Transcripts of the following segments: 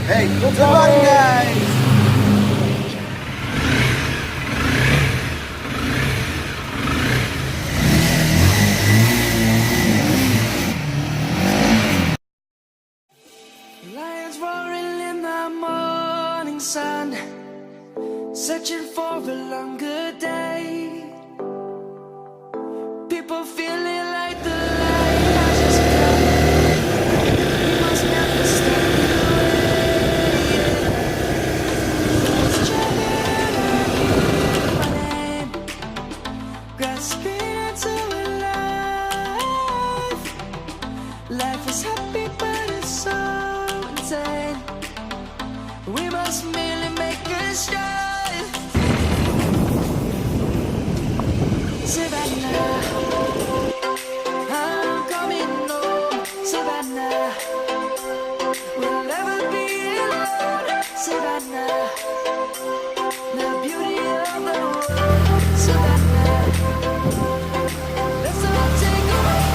Hey, good morning, guys. Lions roaring in the morning sun, searching for a longer day. People feeling like the light has just come. We must never stop the way. Birds chirping, I hear my name, grasping into life. Life is happy, but it's so insane. We must merely make a start. Savannah, I'm coming home. Savannah, we'll never be alone. Savannah, the beauty of the world. Savannah, let's all take a walk.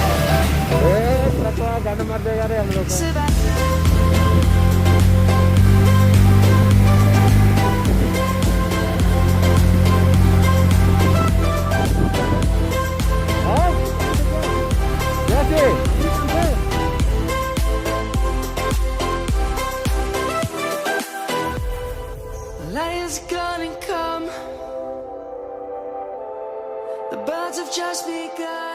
Savannah. The lion's gonna come. The birds have just begun.